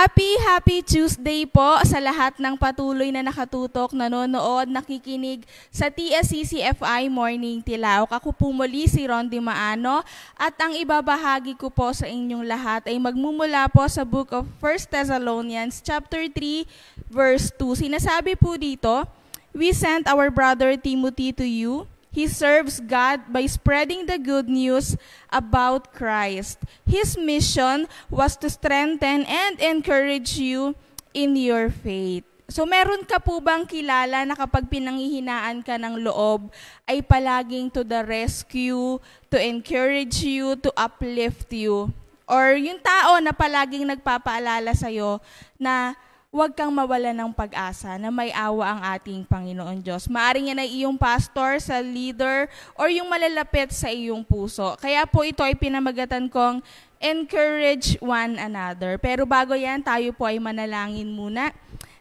Happy Tuesday po sa lahat ng patuloy na nakatutok, nanonood, nakikinig sa TSCCFI Morning Tilaok. Ako po muli si Rondy Maano at ang ibabahagi ko po sa inyong lahat ay magmumula po sa Book of 1 Thessalonians chapter 3 verse 2. Sinasabi po dito, "We sent our brother Timothy to you. He serves God by spreading the good news about Christ. His mission was to strengthen and encourage you in your faith." So meron ka po bang kilala na kapag pinanghihinaan ka ng loob ay palaging to the rescue, to encourage you, to uplift you? Or yung tao na palaging nagpapaalala sa'yo na huwag kang mawala ng pag-asa na may awa ang ating Panginoon Diyos. Maaring yan ay iyong pastor, sa leader, or yung malalapit sa iyong puso. Kaya po ito ay pinamagatan kong encourage one another. Pero bago yan, tayo po ay manalangin muna.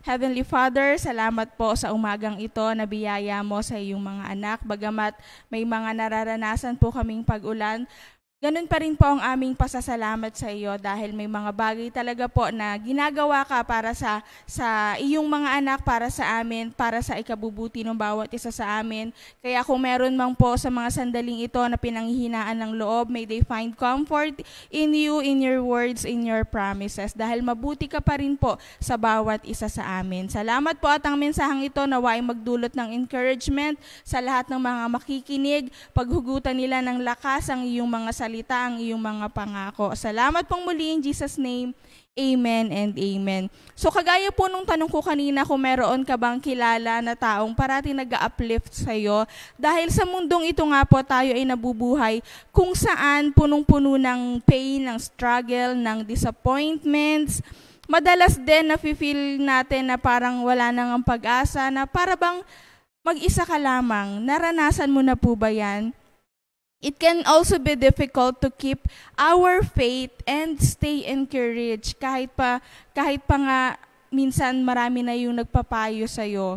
Heavenly Father, salamat po sa umagang ito na biyaya mo sa iyong mga anak. Bagamat may mga nararanasan po kaming pag-ulan, ganun pa rin po ang aming pasasalamat sa iyo dahil may mga bagay talaga po na ginagawa ka para sa iyong mga anak, para sa amin, para sa ikabubuti ng bawat isa sa amin. Kaya kung meron mang po sa mga sandaling ito na pinanghihinaan ng loob, may they find comfort in you, in your words, in your promises. Dahil mabuti ka pa rin po sa bawat isa sa amin. Salamat po at ang mensaheng ito nawa ay magdulot ng encouragement sa lahat ng mga makikinig, paghugutan nila ng lakas ang iyong mga salita, ang iyong mga pangako. Salamat pong muli in Jesus' name. Amen and amen. So kagaya po nung tanong ko kanina kung meron ka bang kilala na taong parati nag-uplift sa'yo, dahil sa mundong ito nga po tayo ay nabubuhay kung saan punong-puno ng pain, ng struggle, ng disappointments. Madalas din na-feel natin na parang wala nang ang pag-asa, na para bang mag-isa ka lamang. Naranasan mo na po ba yan? It can also be difficult to keep our faith and stay encouraged kahit pa nga minsan marami na yung nagpapayo sa'yo.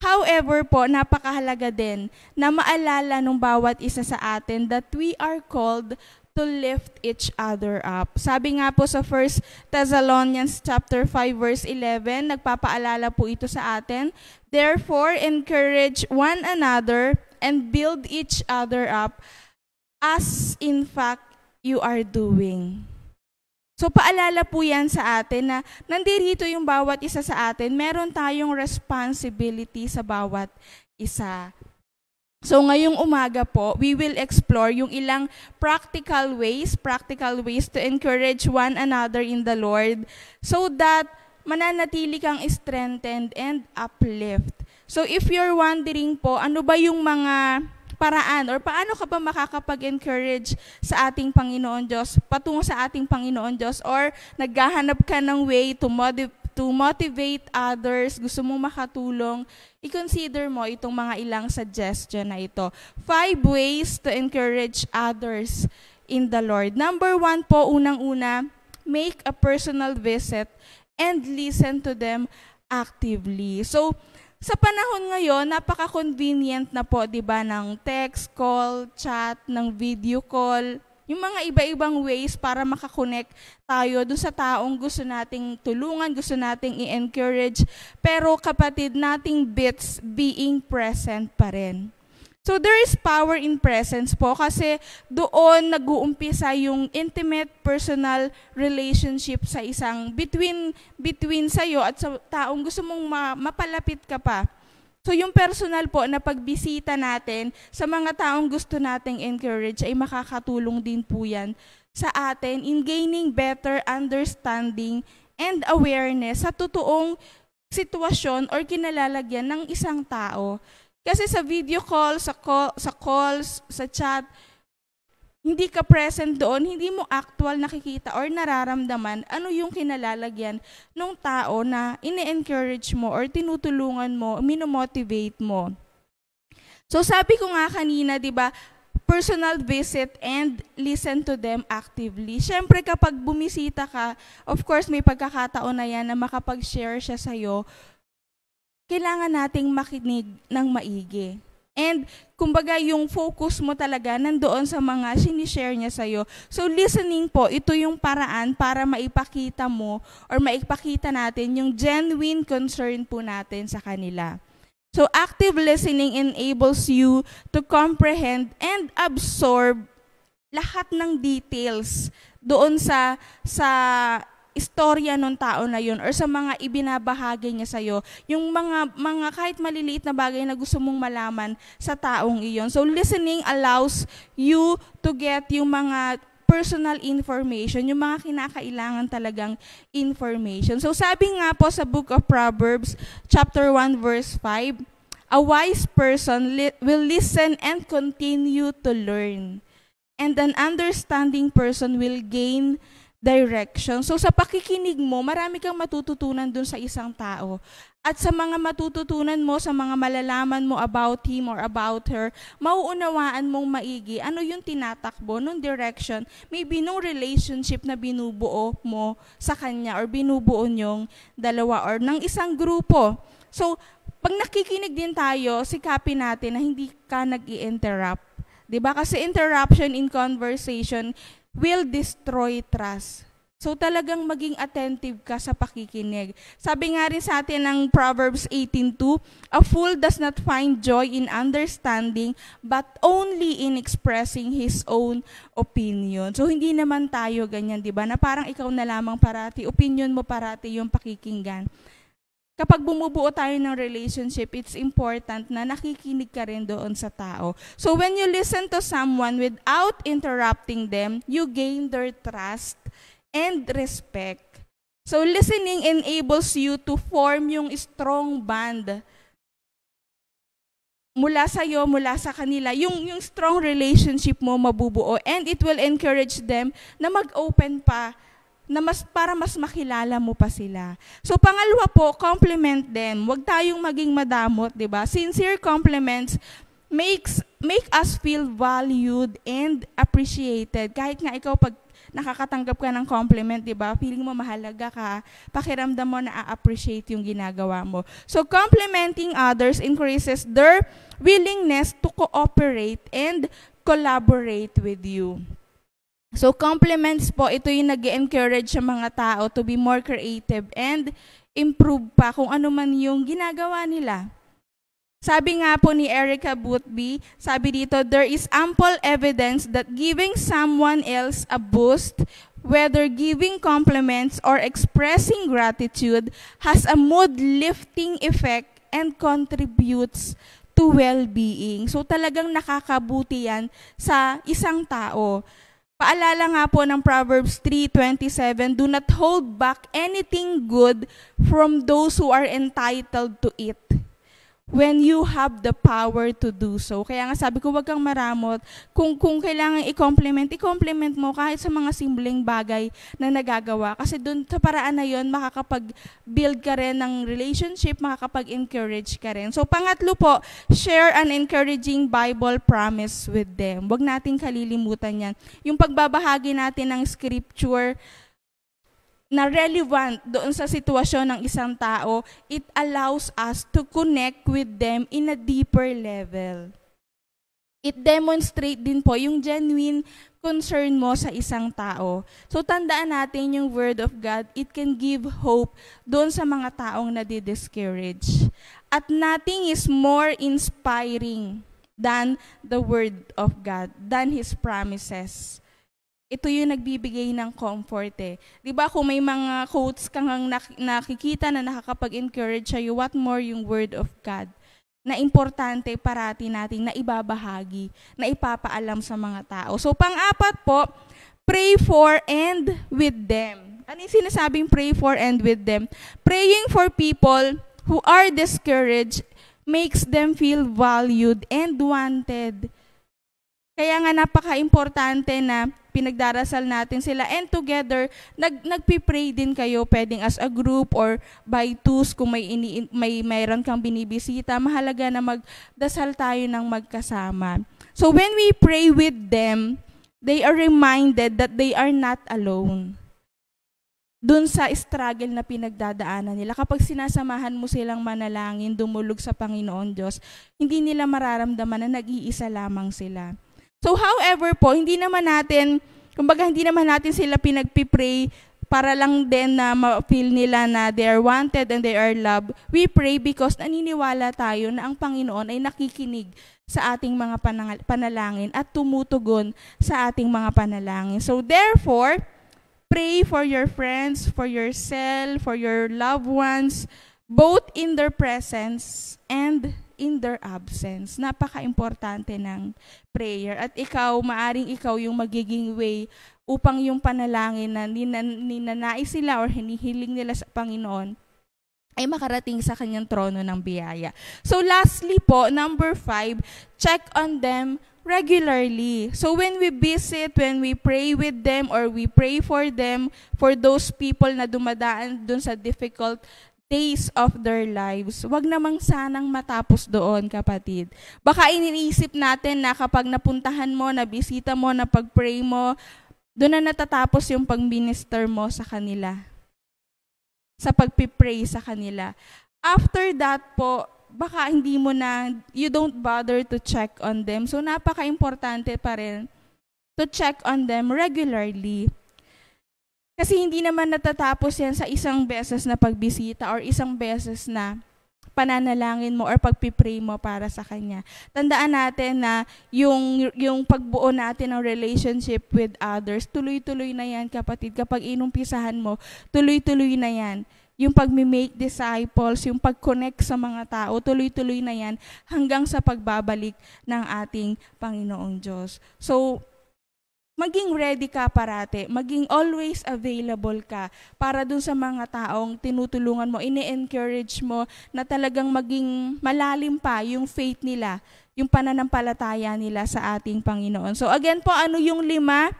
However po, napakahalaga din na maalala ng bawat isa sa atin that we are called to lift each other up. Sabi nga po sa 1 Thessalonians chapter 5 verse 11, nagpapaalala po ito sa atin, "Therefore, encourage one another and build each other up, as in fact you are doing." So paalala po yan sa atin na nandirito yung bawat isa sa atin, meron tayong responsibility sa bawat isa. So ngayong umaga po, we will explore yung ilang practical ways to encourage one another in the Lord so that mananatili kang strengthened and uplift. So if you're wondering po, ano ba yung mga paraan or paano ka ba makakapag-encourage sa ating Panginoon Diyos, patungo sa ating Panginoon Diyos, or naghahanap ka ng way to motivate others, gusto mong makatulong, i-consider mo itong mga ilang suggestion na ito. 5 ways to encourage others in the Lord. Number 1 po, unang-una, make a personal visit and listen to them actively. So, sa panahon ngayon, napaka-convenient na po, 'di ba, ng text, call, chat, ng video call, yung mga iba-ibang ways para makakonect tayo doon sa taong gusto nating tulungan, gusto nating i-encourage, pero kapatid, nating bits being present pa rin. So there is power in presence po kasi doon nag-uumpisa yung intimate personal relationship sa isang between sa'yo at sa taong gusto mong mapalapit ka pa. So yung personal po na pagbisita natin sa mga taong gusto nating encourage ay makakatulong din po yan sa atin in gaining better understanding and awareness sa totoong sitwasyon or kinalalagyan ng isang tao. Kasi sa video call, sa calls, sa chat, hindi ka present doon, hindi mo actual nakikita or nararamdaman ano yung kinalalagyan ng tao na ine-encourage mo or tinutulungan mo, minomotivate mo. So sabi ko nga kanina, 'di ba, personal visit and listen to them actively. Siyempre kapag bumisita ka, of course may pagkakataon na yan na makapag-share siya sa'yo, kailangan nating makinig ng maigi. And kumbaga yung focus mo talaga nandoon sa mga sinishare niya sa'yo. So listening po, ito yung paraan para maipakita mo or maipakita natin yung genuine concern po natin sa kanila. So active listening enables you to comprehend and absorb lahat ng details doon sa istorya ng tao na yun or sa mga ibinabahagi niya sa'yo, yung mga kahit maliliit na bagay na gusto mong malaman sa taong iyon. So listening allows you to get yung mga personal information, yung mga kinakailangan talagang information. So sabi nga po sa Book of Proverbs, chapter 1, verse 5, a wise person will listen and continue to learn. And an understanding person will gain direction. So sa pakikinig mo, marami kang matututunan dun sa isang tao. At sa mga matututunan mo, sa mga malalaman mo about him or about her, mauunawaan mong maigi ano yung tinatakbo, nung direction, maybe nung relationship na binubuo mo sa kanya or binubuo nyong dalawa or ng isang grupo. So, pag nakikinig din tayo, sikapin natin na hindi ka nag-i-interrupt. Diba? Kasi interruption in conversation will destroy trust. So talagang maging attentive ka sa pakikinig. Sabi nga rin sa atin ng Proverbs 18:2, a fool does not find joy in understanding, but only in expressing his own opinion. So hindi naman tayo ganyan, di ba? Na parang ikaw na lamang parati, opinion mo parati yung pakikinggan. Kapag bumubuo tayo ng relationship, it's important na nakikinig ka rin doon sa tao. So when you listen to someone without interrupting them, you gain their trust and respect. So listening enables you to form yung strong bond mula sa iyo, mula sa kanila. Yung strong relationship mo mabubuo, and it will encourage them na mag-open pa na para mas makilala mo pa sila. So pangalawa po, compliment them. Huwag tayong maging madamot, 'di ba? Sincere compliments make us feel valued and appreciated. Kahit nga ikaw pag nakakatanggap ka ng compliment, 'di ba? Feeling mo mahalaga ka, pakiramdam mo na a-appreciate yung ginagawa mo. So complimenting others increases their willingness to cooperate and collaborate with you. So compliments po, ito yung nag-encourage sa mga tao to be more creative and improve pa kung ano man yung ginagawa nila. Sabi nga po ni Erica Boothby, sabi dito, there is ample evidence that giving someone else a boost, whether giving compliments or expressing gratitude, has a mood-lifting effect and contributes to well-being. So talagang nakakabuti yan sa isang tao. Paalala nga po ng Proverbs 3:27, do not hold back anything good from those who are entitled to it when you have the power to do so. Kaya nga sabi ko, wag kang maramot. Kung kailangan i-compliment mo kahit sa mga simpleng bagay na nagagawa. Kasi doon sa paraan na yon, makakapag-build ka rin ng relationship, makakapag-encourage ka rin. So pangatlo po, share an encouraging Bible promise with them. Wag nating kalilimutan yan. Yung pagbabahagi natin ng scripture na relevant doon sa sitwasyon ng isang tao, it allows us to connect with them in a deeper level. It demonstrate din po yung genuine concern mo sa isang tao. So tandaan natin yung Word of God, it can give hope doon sa mga taong nadi-discourage. At nothing is more inspiring than the Word of God, than His promises. Ito yung nagbibigay ng comfort eh. Di ba kung may mga quotes kang nakikita na nakakapag-encourage sa'yo, what more yung Word of God na importante parati nating na ibabahagi, na ipapaalam sa mga tao. So pang-apat po, pray for and with them. Ano yung sinasabing pray for and with them? Praying for people who are discouraged makes them feel valued and wanted. Kaya nga napaka-importante na pinagdarasal natin sila, and together nagpi-pray din kayo, pwedeng as a group or by twos kung mayroon kang binibisita. Mahalaga na magdasal tayo ng magkasama. So when we pray with them, they are reminded that they are not alone. dun sa struggle na pinagdadaanan nila. Kapag sinasamahan mo silang manalangin, dumulog sa Panginoon Diyos, hindi nila mararamdaman na nag-iisa lamang sila. So however po, hindi naman natin sila pinagpipray para lang din na ma-feel nila na they are wanted and they are loved. We pray because naniniwala tayo na ang Panginoon ay nakikinig sa ating mga panalangin at tumutugon sa ating mga panalangin. So therefore, pray for your friends, for yourself, for your loved ones, both in their presence and in their absence. Napaka-importante ng prayer. At maaring ikaw yung magiging way upang yung panalangin na ninanais sila or hinihiling nila sa Panginoon ay makarating sa kanyang trono ng biyaya. So lastly po, number 5, check on them regularly. So when we visit, when we pray with them or we pray for them, for those people na dumadaan dun sa difficult days of their lives, wag namang sanang matapos doon, kapatid. Baka iniisip natin na kapag napuntahan mo, nabisita mo, napag-pray mo, doon na natatapos yung pag-minister mo sa kanila, sa pag-pray sa kanila. After that po, baka you don't bother to check on them. So napaka-importante pa rin to check on them regularly. Kasi hindi naman natatapos yan sa isang beses na pagbisita or isang beses na pananalangin mo or pagpipray mo para sa Kanya. Tandaan natin na yung pagbuo natin ng relationship with others, tuloy-tuloy na yan, kapatid. Kapag inumpisahan mo, tuloy-tuloy na yan. Yung pag-make disciples, yung pag-connect sa mga tao, tuloy-tuloy na yan hanggang sa pagbabalik ng ating Panginoong Diyos. So, maging ready ka parate, maging always available ka para dun sa mga taong tinutulungan mo, ini-encourage mo na talagang maging malalim pa yung faith nila, yung pananampalataya nila sa ating Panginoon. So again po, ano yung 5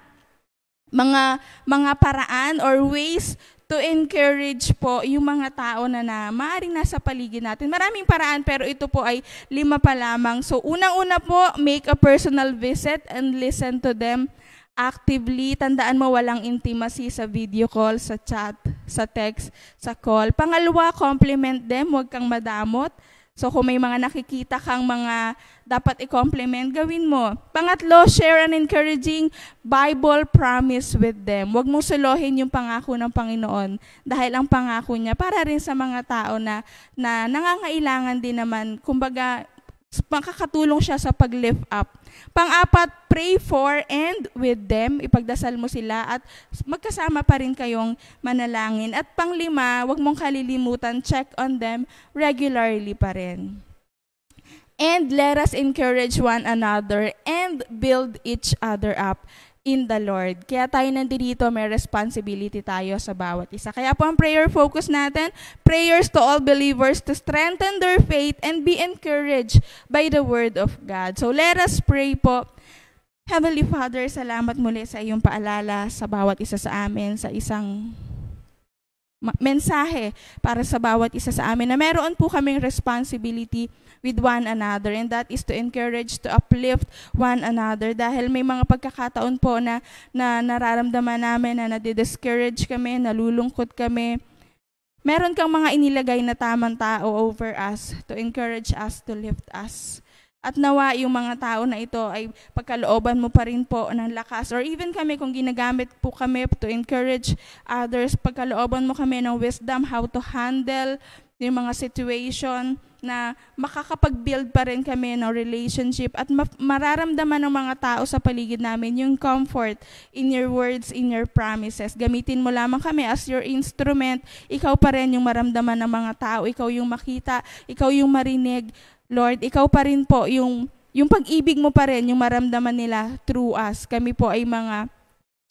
mga paraan or ways to encourage po yung mga tao na maaaring nasa paligid natin. Maraming paraan pero ito po ay 5 pa lamang. So unang-una po, make a personal visit and listen to them actively. Tandaan mo, walang intimacy sa video call, sa chat, sa text, sa call. Pangalawa, compliment them, huwag kang madamot. So kung may mga nakikita kang mga dapat i-compliment, gawin mo. Pangatlo, share an encouraging Bible promise with them. Huwag mong suluhin yung pangako ng Panginoon dahil ang pangako niya para rin sa mga tao na nangangailangan din naman, kumbaga, makakatulong siya sa pag-lift up. Pang-apat, pray for and with them. Ipagdasal mo sila at magkasama pa rin kayong manalangin. At pang-5, huwag mong kalilimutan, check on them regularly pa rin. And let us encourage one another and build each other up in the Lord. Kaya tayo nandito, may responsibility tayo sa bawat isa. Kaya po ang prayer focus natin, prayers to all believers to strengthen their faith and be encouraged by the Word of God. So let us pray po. Heavenly Father, salamat muli sa iyong paalala sa bawat isa sa amin, sa isang mensahe para sa bawat isa sa amin na meron po kaming responsibility with one another, and that is to encourage, to uplift one another, dahil may mga pagkakataon po na nararamdaman namin na nadi-discourage kami, nalulungkot kami. Meron kang mga inilagay na tamang tao over us to encourage us, to lift us. At nawa yung mga tao na ito ay pagkalooban mo pa rin po ng lakas, or even kami kung ginagamit po kami to encourage others, pagkalooban mo kami ng wisdom how to handle yung mga situation na makakapag-build pa rin kami ng relationship at mararamdaman ng mga tao sa paligid namin yung comfort in your words, in your promises. Gamitin mo lamang kami as your instrument. Ikaw pa rin yung maramdaman ng mga tao, ikaw yung makita, ikaw yung marinig. Lord, ikaw pa rin po yung pag-ibig mo pa rin yung maramdaman nila through us. Kami po ay mga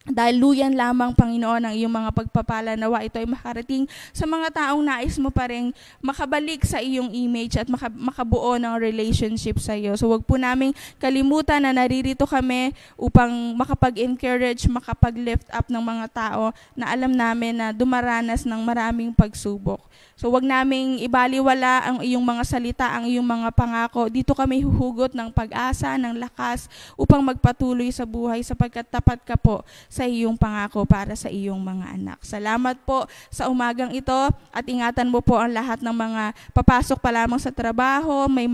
daluyan lamang, Panginoon, ang iyong mga pagpapala. Nawa ito ay makarating sa mga taong nais mo pa rin makabalik sa iyong image at makabuo ng relationship sa iyo. So wag po namin kalimutan na naririto kami upang makapag-encourage, makapag-lift up ng mga tao na alam namin na dumaranas ng maraming pagsubok. So wag naming ibaliwala ang iyong mga salita, ang iyong mga pangako. Dito kami huhugot ng pag-asa, ng lakas upang magpatuloy sa buhay sapagkat tapat ka po sa iyong pangako para sa iyong mga anak. Salamat po sa umagang ito at ingatan mo po ang lahat ng mga papasok pa lamang sa trabaho, may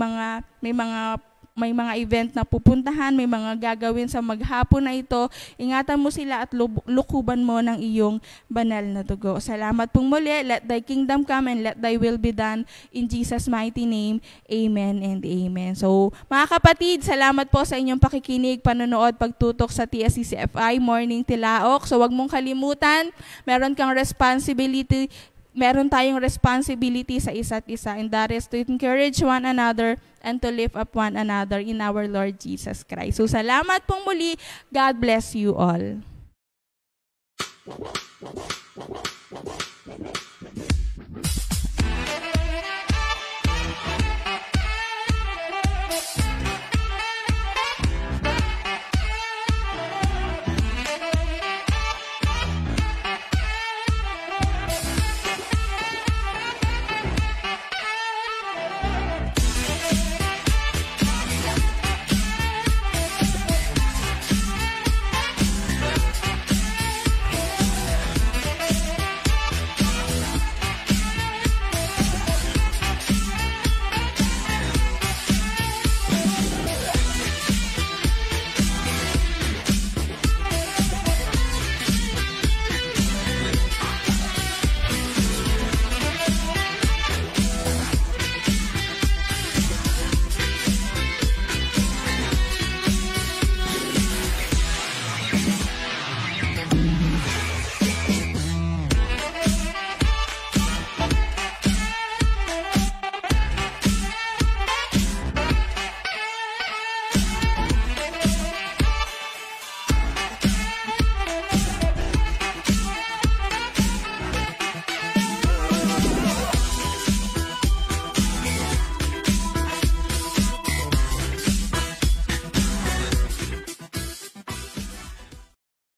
mga event na pupuntahan, may mga gagawin sa maghapon na ito. Ingatan mo sila at lukuban mo ng iyong banal na dugo. Salamat pong muli. Let thy kingdom come and let thy will be done in Jesus' mighty name. Amen and amen. So, mga kapatid, salamat po sa inyong pakikinig, panonood, pagtutok sa TSCCFI Morning Tilaok. So, wag mong kalimutan, meron tayong responsibility sa isa't isa, and that is to encourage one another and to lift up one another in our Lord Jesus Christ. So salamat pong muli. God bless you all.